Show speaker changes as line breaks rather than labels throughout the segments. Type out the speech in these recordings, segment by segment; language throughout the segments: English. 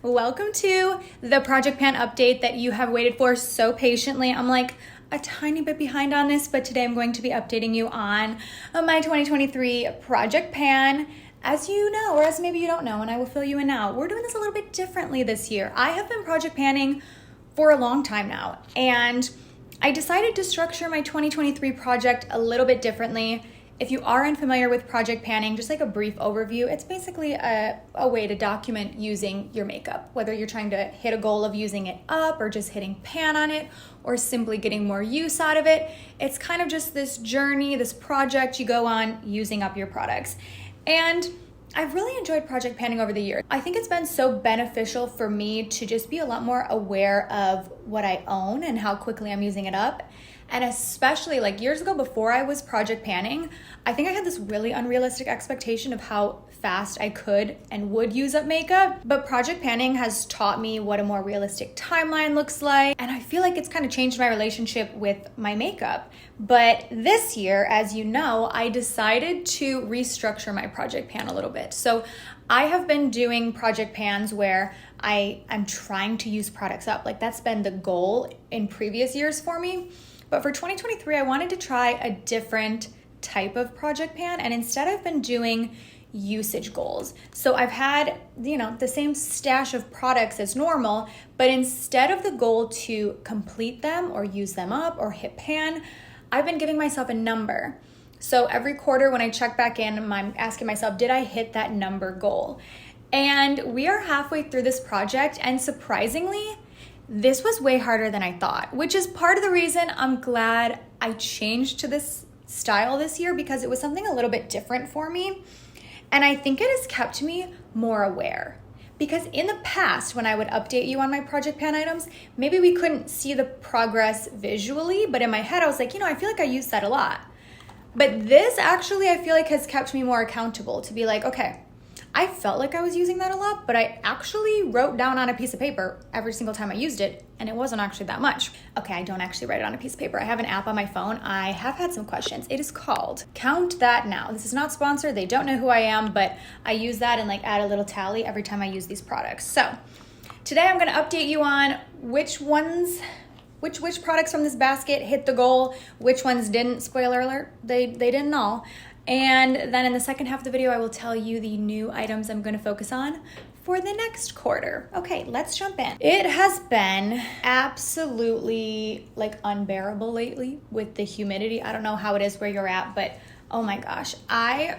Welcome to the Project Pan update that you have waited for so patiently. I'm like a tiny bit behind on this, but today I'm going to be updating you on my 2023 Project Pan. As you know, or as maybe you don't know, and I will fill you in now, we're doing this a little bit differently this year. I have been project panning for a long time now, and I decided to structure my 2023 project a little bit differently. If you are unfamiliar with project panning, just like a brief overview, it's basically a way to document using your makeup, whether you're trying to hit a goal of using it up or just hitting pan on it or simply getting more use out of it. It's kind of just this journey, this project you go on using up your products. And I've really enjoyed project panning over the years. I think it's been so beneficial for me to just be a lot more aware of what I own and how quickly I'm using it up. And especially like years ago before I was project panning, I think I had this really unrealistic expectation of how fast I could and would use up makeup. But project panning has taught me what a more realistic timeline looks like. And I feel like it's kind of changed my relationship with my makeup. But this year, as you know, I decided to restructure my project pan a little bit. So I have been doing project pans where I'm trying to use products up. Like that's been the goal in previous years for me. But for 2023, I wanted to try a different type of project pan, and instead I've been doing usage goals. So I've had, the same stash of products as normal, but instead of the goal to complete them or use them up or hit pan, I've been giving myself a number. So every quarter when I check back in, I'm asking myself, did I hit that number goal? And we are halfway through this project, and surprisingly, this was way harder than I thought, which is part of the reason I'm glad I changed to this style this year, because it was something a little bit different for me. And I think it has kept me more aware. Because in the past, when I would update you on my project pan items, maybe we couldn't see the progress visually, but in my head I was like, I feel like I use that a lot. But this actually, I feel like has kept me more accountable to be like, okay, I felt like I was using that a lot, but I actually wrote down on a piece of paper every single time I used it, and it wasn't actually that much. Okay, I don't actually write it on a piece of paper. I have an app on my phone. I have had some questions. It is called Count That Now. This is not sponsored. They don't know who I am, but I use that and add a little tally every time I use these products. So today I'm gonna update you on which products from this basket hit the goal, which ones didn't. Spoiler alert, they didn't all. And then in the second half of the video, I will tell you the new items I'm going to focus on for the next quarter. Okay, let's jump in. It has been absolutely unbearable lately with the humidity. I don't know how it is where you're at, but oh my gosh, I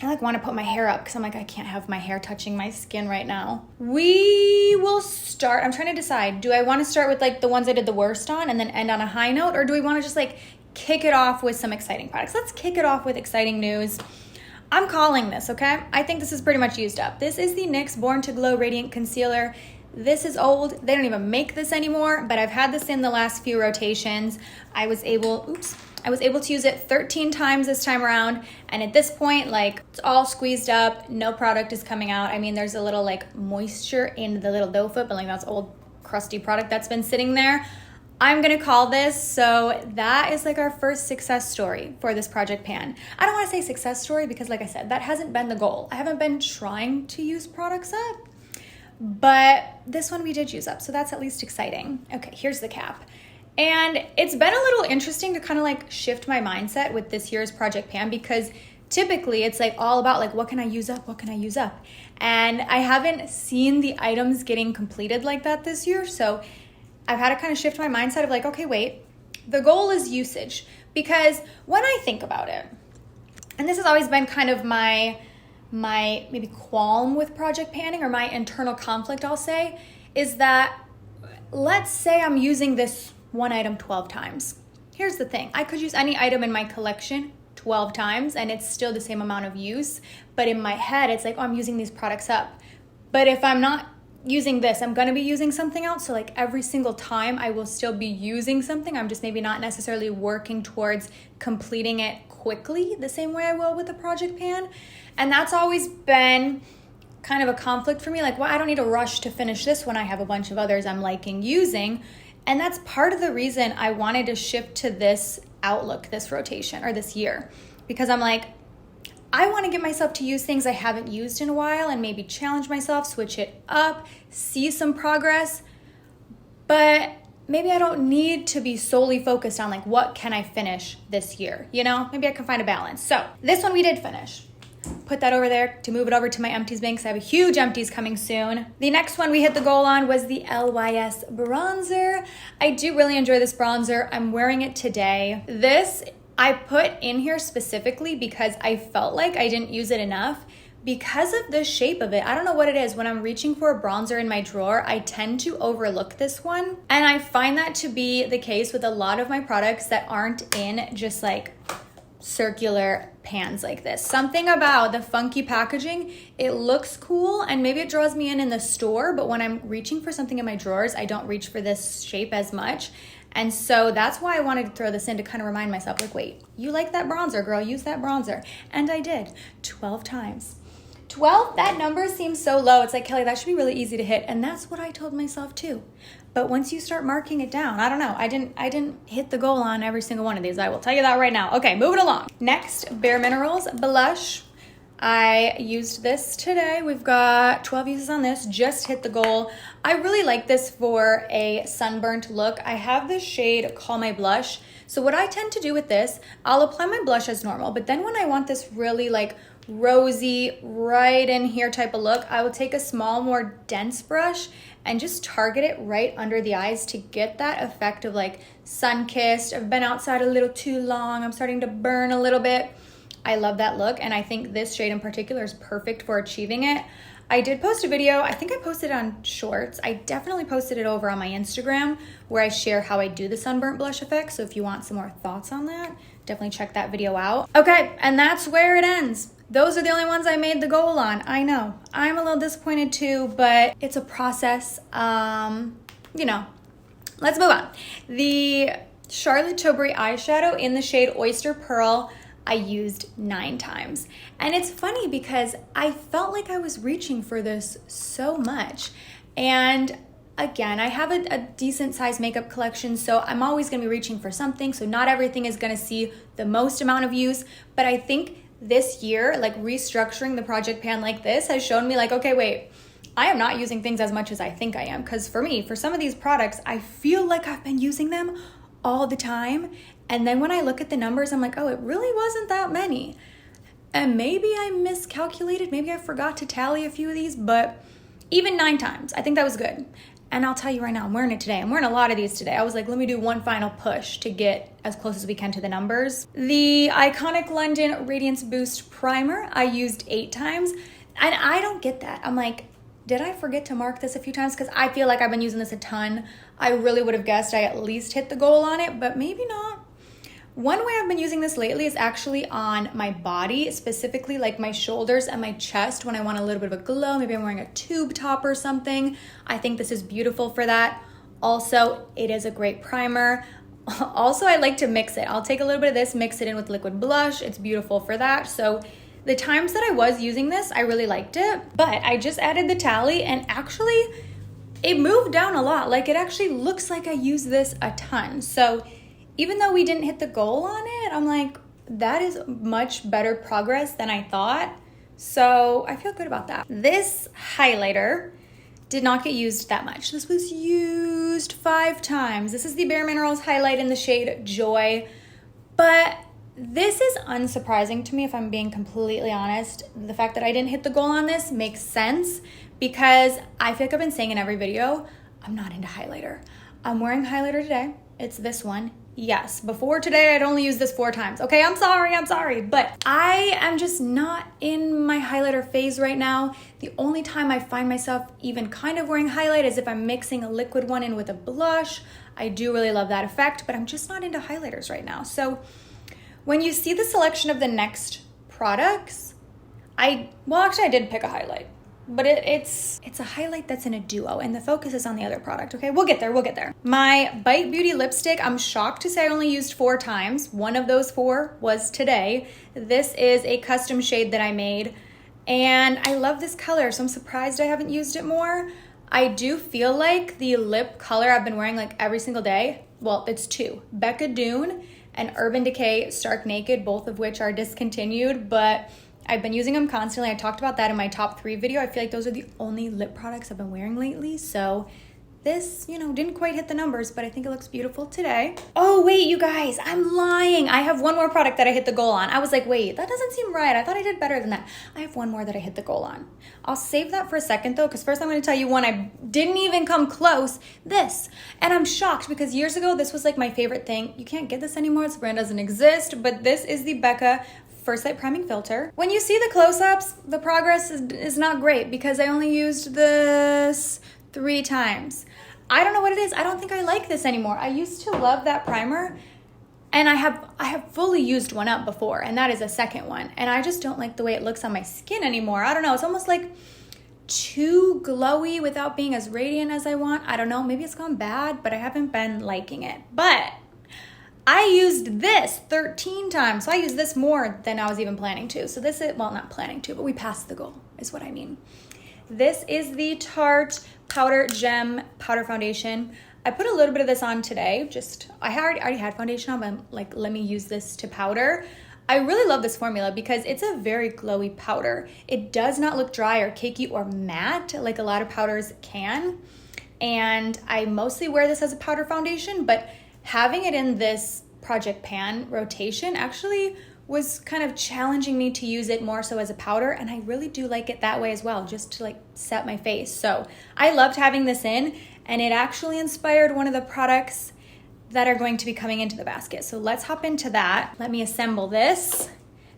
want to put my hair up because I'm I can't have my hair touching my skin right now. We will start. I'm trying to decide. Do I want to start with the ones I did the worst on and then end on a high note, or do we want to just kick it off with some exciting products? Let's kick it off with exciting news. I'm calling this, okay? I think this is pretty much used up. This is the NYX Born to Glow Radiant Concealer. This is old. They don't even make this anymore, but I've had this in the last few rotations. I was able to use it 13 times this time around, and at this point, it's all squeezed up. No product is coming out. I mean, there's a little moisture in the little doe foot, but that's old crusty product that's been sitting there. I'm gonna call this, so that is our first success story for this project pan. I don't wanna say success story because like I said, that hasn't been the goal. I haven't been trying to use products up, but this one we did use up, so that's at least exciting. Okay, here's the cap. And it's been a little interesting to kind of shift my mindset with this year's project pan, because typically it's all about what can I use up, what can I use up? And I haven't seen the items getting completed like that this year, so I've had to kind of shift my mindset of okay, wait, the goal is usage. Because when I think about it, and this has always been kind of my maybe qualm with project panning, or my internal conflict, I'll say, is that let's say I'm using this one item 12 times. Here's the thing. I could use any item in my collection 12 times and it's still the same amount of use. But in my head, it's I'm using these products up. But if I'm not using this, I'm gonna be using something else. So every single time I will still be using something. I'm just maybe not necessarily working towards completing it quickly the same way I will with the project pan. And that's always been kind of a conflict for me. Well, I don't need to rush to finish this when I have a bunch of others I'm liking using. And that's part of the reason I wanted to shift to this outlook, this rotation, or this year. Because I'm I want to get myself to use things I haven't used in a while and maybe challenge myself, switch it up, see some progress. But maybe I don't need to be solely focused on like, what can I finish this year? You know, maybe I can find a balance. So this one we did finish. Put that over there to move it over to my empties bank because I have a huge empties coming soon. The next one we hit the goal on was the LYS bronzer. I do really enjoy this bronzer. I'm wearing it today. This I put in here specifically because I felt like I didn't use it enough because of the shape of it. I don't know what it is. When I'm reaching for a bronzer in my drawer, I tend to overlook this one. And I find that to be the case with a lot of my products that aren't in just like circular pans like this. Something about the funky packaging, it looks cool and maybe it draws me in the store, but when I'm reaching for something in my drawers, I don't reach for this shape as much. And so that's why I wanted to throw this in to kind of remind myself, like, wait, you like that bronzer, girl, use that bronzer. And I did 12 times. 12, that number seems so low. It's like, Kelly, that should be really easy to hit. And that's what I told myself too. But once you start marking it down, I don't know. I didn't hit the goal on every single one of these. I will tell you that right now. Okay, moving along. Next, Bare Minerals blush. I used this today. We've got 12 uses on this, just hit the goal. I really like this for a sunburnt look. I have this shade Call My Blush. So what I tend to do with this, I'll apply my blush as normal, but then when I want this really like rosy, right in here type of look, I will take a small, more dense brush and just target it right under the eyes to get that effect of like sun-kissed. I've been outside a little too long. I'm starting to burn a little bit. I love that look, and I think this shade in particular is perfect for achieving it. I did post a video, I think I posted it on Shorts. I definitely posted it over on my Instagram where I share how I do the sunburnt blush effect, so if you want some more thoughts on that, definitely check that video out. Okay, and that's where it ends. Those are the only ones I made the goal on. I know, I'm a little disappointed too, but it's a process. You know, let's move on. The Charlotte Tilbury eyeshadow in the shade Oyster Pearl, I used 9 times. And it's funny because I felt like I was reaching for this so much. And again, I have a decent size makeup collection, so I'm always gonna be reaching for something. So not everything is gonna see the most amount of use, but I think this year, like restructuring the project pan like this has shown me like, okay, wait, I am not using things as much as I think I am. Because for me, for some of these products, I feel like I've been using them all the time. And then when I look at the numbers, I'm like, oh, it really wasn't that many. And maybe I miscalculated. Maybe I forgot to tally a few of these, but even 9 times, I think that was good. And I'll tell you right now, I'm wearing it today. I'm wearing a lot of these today. I was like, let me do one final push to get as close as we can to the numbers. The Iconic London Radiance Boost Primer, I used 8 times. And I don't get that. I'm like, did I forget to mark this a few times? Because I feel like I've been using this a ton. I really would have guessed I at least hit the goal on it, but maybe not. One way I've been using this lately is actually on my body, specifically like my shoulders and my chest when I want a little bit of a glow. Maybe I'm wearing a tube top or something. I think this is beautiful for that. Also, it is a great primer. Also, I like to mix it. I'll take a little bit of this, mix it in with liquid blush. It's beautiful for that. So the times that I was using this, I really liked it. But I just added the tally and actually it moved down a lot. Like it actually looks like I use this a ton. So even though we didn't hit the goal on it, I'm like, that is much better progress than I thought. So I feel good about that. This highlighter did not get used that much. This was used 5 times. This is the Bare Minerals highlight in the shade Joy. But this is unsurprising to me, if I'm being completely honest. The fact that I didn't hit the goal on this makes sense because I feel like I've been saying in every video, I'm not into highlighter. I'm wearing highlighter today. It's this one. Yes, before today, I'd only used this 4 times. Okay, I'm sorry, but I am just not in my highlighter phase right now. The only time I find myself even kind of wearing highlight is if I'm mixing a liquid one in with a blush. I do really love that effect, but I'm just not into highlighters right now. So when you see the selection of the next products, well, actually I did pick a highlight. But it's a highlight that's in a duo and the focus is on the other product, okay? We'll get there. My Bite Beauty lipstick, I'm shocked to say I only used 4 times. One of those 4 was today. This is a custom shade that I made and I love this color, so I'm surprised I haven't used it more. I do feel like the lip color I've been wearing like every single day, well, it's 2. Becca Dune and Urban Decay Stark Naked, both of which are discontinued, but I've been using them constantly. I talked about that in my top 3 video. I feel like those are the only lip products I've been wearing lately. So this, you know, didn't quite hit the numbers, but I think it looks beautiful today. Oh, wait, you guys, I'm lying. I have one more product that I hit the goal on. I was like, wait, that doesn't seem right. I thought I did better than that. I have one more that I hit the goal on. I'll save that for a second though, because first I'm gonna tell you one I didn't even come close, this. And I'm shocked because years ago, this was like my favorite thing. You can't get this anymore, this brand doesn't exist, but this is the Becca First Light Priming Filter. When you see the close-ups, the progress is not great because I only used this 3 times. I don't know what it is. I don't think I like this anymore. I used to love that primer, and I have fully used one up before, and that is a second one. And I just don't like the way it looks on my skin anymore. I don't know. It's almost like too glowy without being as radiant as I want. I don't know. Maybe it's gone bad, but I haven't been liking it. But I used this 13 times. So I used this more than I was even planning to. So this is, well, not planning to, but we passed the goal is what I mean. This is the Tarte Powder Gem Powder Foundation. I put a little bit of this on today. I already had foundation on, but I'm like, let me use this to powder. I really love this formula because it's a very glowy powder. It does not look dry or cakey or matte like a lot of powders can. And I mostly wear this as a powder foundation, but having it in this Project Pan rotation actually was kind of challenging me to use it more so as a powder, and I really do like it that way as well, just to like set my face. So I loved having this in, and it actually inspired one of the products that are going to be coming into the basket. So let's hop into that. Let me assemble this.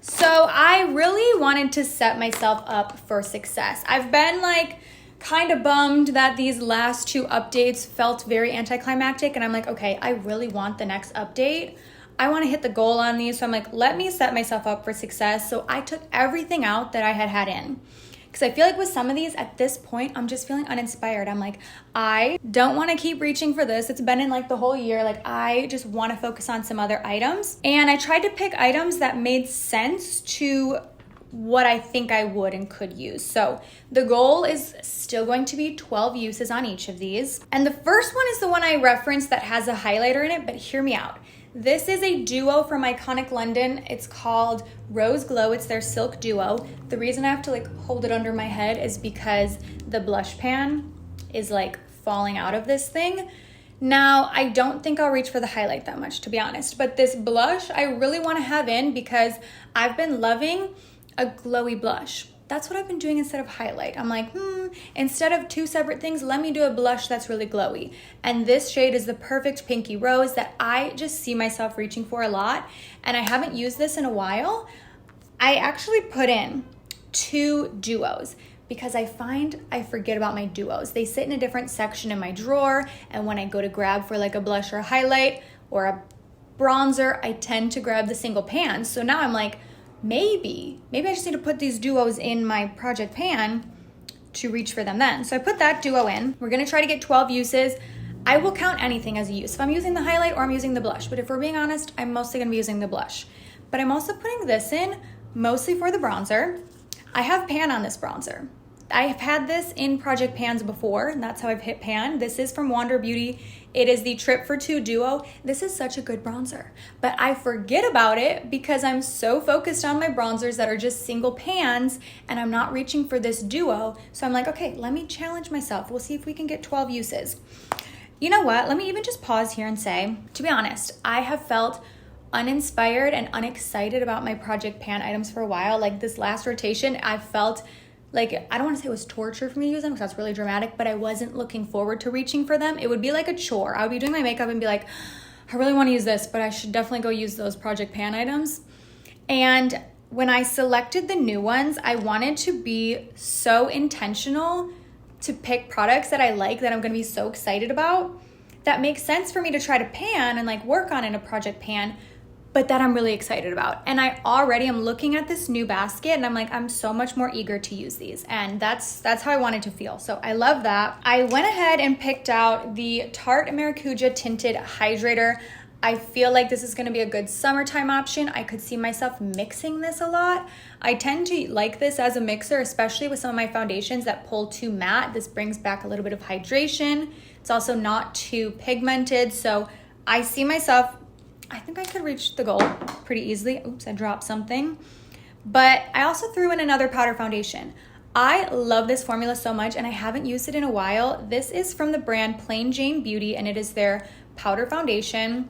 So I really wanted to set myself up for success. I've been like kind of bummed that these last 2 updates felt very anticlimactic, and I'm like, okay, I really want the next update. I want to hit the goal on these, so I'm like, let me set myself up for success. So I took everything out that I had in, because I feel like with some of these at this point, I'm just feeling uninspired. I'm like, I don't want to keep reaching for this. It's been in like the whole year. Like, I just want to focus on some other items. And I tried to pick items that made sense to what I think I would and could use. So the goal is still going to be 12 uses on each of these. And the first one is the one I referenced that has a highlighter in it, but hear me out. This is a duo from Iconic London. It's called Rose Glow. It's their Silk Duo. The reason I have to like hold it under my head is because the blush pan is like falling out of this thing. Now, I don't think I'll reach for the highlight that much, to be honest, but this blush I really want to have in because I've been loving a glowy blush. That's what I've been doing instead of highlight. I'm like, instead of 2 separate things, let me do a blush that's really glowy. And this shade is the perfect pinky rose that I just see myself reaching for a lot. And I haven't used this in a while. I actually put in 2 duos because I find I forget about my duos. They sit in a different section in my drawer. And when I go to grab for like a blush or a highlight or a bronzer, I tend to grab the single pans. So now I'm like, maybe I just need to put these duos in my Project Pan to reach for them then. So I put that duo in. We're gonna try to get 12 uses. I will count anything as a use. If I'm using the highlight or I'm using the blush, but if we're being honest, I'm mostly gonna be using the blush. But I'm also putting this in mostly for the bronzer. I have pan on this bronzer. I have had this in Project Pans before, and that's how I've hit pan. This is from Wander Beauty. It is the Trip for 2 Duo. This is such a good bronzer, but I forget about it because I'm so focused on my bronzers that are just single pans, and I'm not reaching for this duo. So I'm like, okay, let me challenge myself. We'll see if we can get 12 uses. You know what? Let me even just pause here and say, to be honest, I have felt uninspired and unexcited about my Project Pan items for a while. Like this last rotation, I felt like, I don't want to say it was torture for me to use them because that's really dramatic, but I wasn't looking forward to reaching for them. It would be like a chore. I would be doing my makeup and be like, I really want to use this, but I should definitely go use those Project Pan items. And when I selected the new ones, I wanted to be so intentional to pick products that I like, that I'm going to be so excited about, that makes sense for me to try to pan and like work on in a Project Pan, but that I'm really excited about. And I already am looking at this new basket and I'm like, I'm so much more eager to use these. And that's how I wanted to feel. So I love that. I went ahead and picked out the Tarte Maracuja Tinted Hydrator. I feel like this is gonna be a good summertime option. I could see myself mixing this a lot. I tend to like this as a mixer, especially with some of my foundations that pull too matte. This brings back a little bit of hydration. It's also not too pigmented. So I see myself, I think I could reach the goal pretty easily. Oops, I dropped something. But I also threw in another powder foundation. I love this formula so much and I haven't used it in a while. This is from the brand Plain Jane Beauty and it is their powder foundation.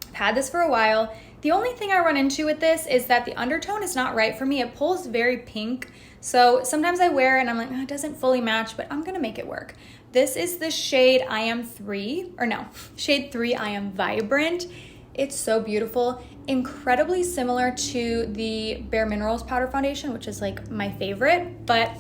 I've had this for a while. The only thing I run into with this is that the undertone is not right for me. It pulls very pink. So sometimes I wear it and I'm like, oh, it doesn't fully match, but I'm gonna make it work. This is the shade shade 3 I Am Vibrant. It's so beautiful. Incredibly similar to the Bare Minerals powder foundation, which is like my favorite, but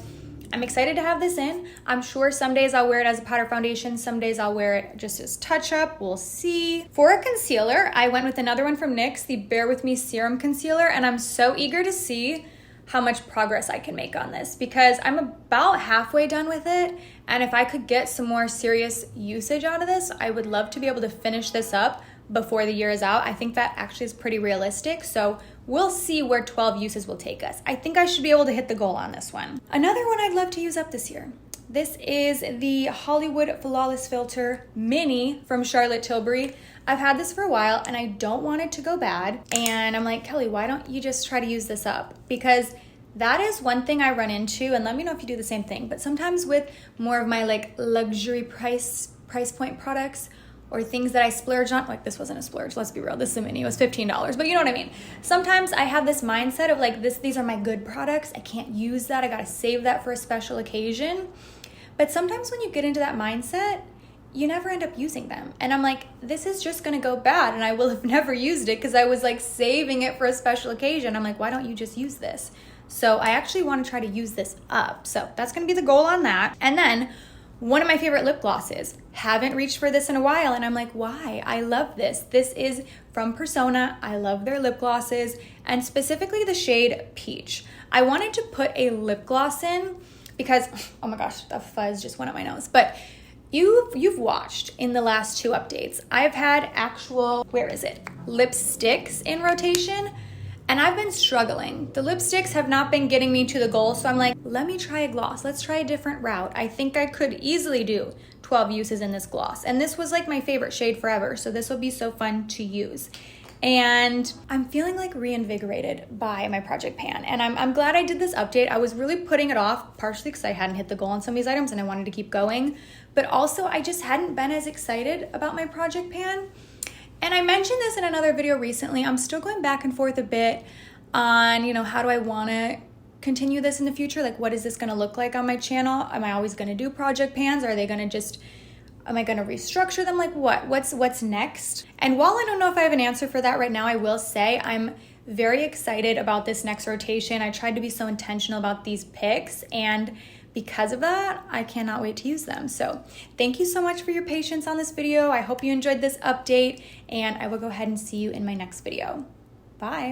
I'm excited to have this in. I'm sure some days I'll wear it as a powder foundation, some days I'll wear it just as touch up, we'll see. For a concealer, I went with another one from NYX, the Bare With Me Serum Concealer, and I'm so eager to see how much progress I can make on this because I'm about halfway done with it, and if I could get some more serious usage out of this, I would love to be able to finish this up before the year is out. I think that actually is pretty realistic, so we'll see where 12 uses will take us. I think I should be able to hit the goal on this one. Another one I'd love to use up this year. This is the Hollywood Flawless Filter Mini from Charlotte Tilbury. I've had this for a while and I don't want it to go bad. And I'm like, Kelly, why don't you just try to use this up? Because that is one thing I run into, and let me know if you do the same thing, but sometimes with more of my like luxury price point products, or things that I splurge on, like this wasn't a splurge, let's be real, this is a mini, it was $15, but you know what I mean. Sometimes I have this mindset of like, these are my good products, I can't use that, I gotta save that for a special occasion. But sometimes when you get into that mindset, you never end up using them. And I'm like, this is just gonna go bad and I will have never used it because I was like saving it for a special occasion. I'm like, why don't you just use this? So I actually wanna try to use this up. So that's gonna be the goal on that. And then one of my favorite lip glosses. Haven't reached for this in a while and I'm like, why? I love this. This is from Persona. I love their lip glosses and specifically the shade Peach. I wanted to put a lip gloss in because, oh my gosh, the fuzz just went up my nose. But you've watched in the last 2 updates, I've had actual, lipsticks in rotation. And I've been struggling. The lipsticks have not been getting me to the goal, so I'm like, let me try a gloss. Let's try a different route. I think I could easily do 12 uses in this gloss. And this was like my favorite shade forever, so this will be so fun to use. And I'm feeling like reinvigorated by my project pan. And I'm glad I did this update. I was really putting it off, partially because I hadn't hit the goal on some of these items and I wanted to keep going. But also, I just hadn't been as excited about my project pan. And I mentioned this in another video recently. I'm still going back and forth a bit on, how do I want to continue this in the future? Like, what is this going to look like on my channel? Am I always going to do project pans? Are they going to am I going to restructure them? Like what? What's next? And while I don't know if I have an answer for that right now, I will say I'm very excited about this next rotation. I tried to be so intentional about these picks, and because of that, I cannot wait to use them. So thank you so much for your patience on this video. I hope you enjoyed this update, and I will go ahead and see you in my next video. Bye.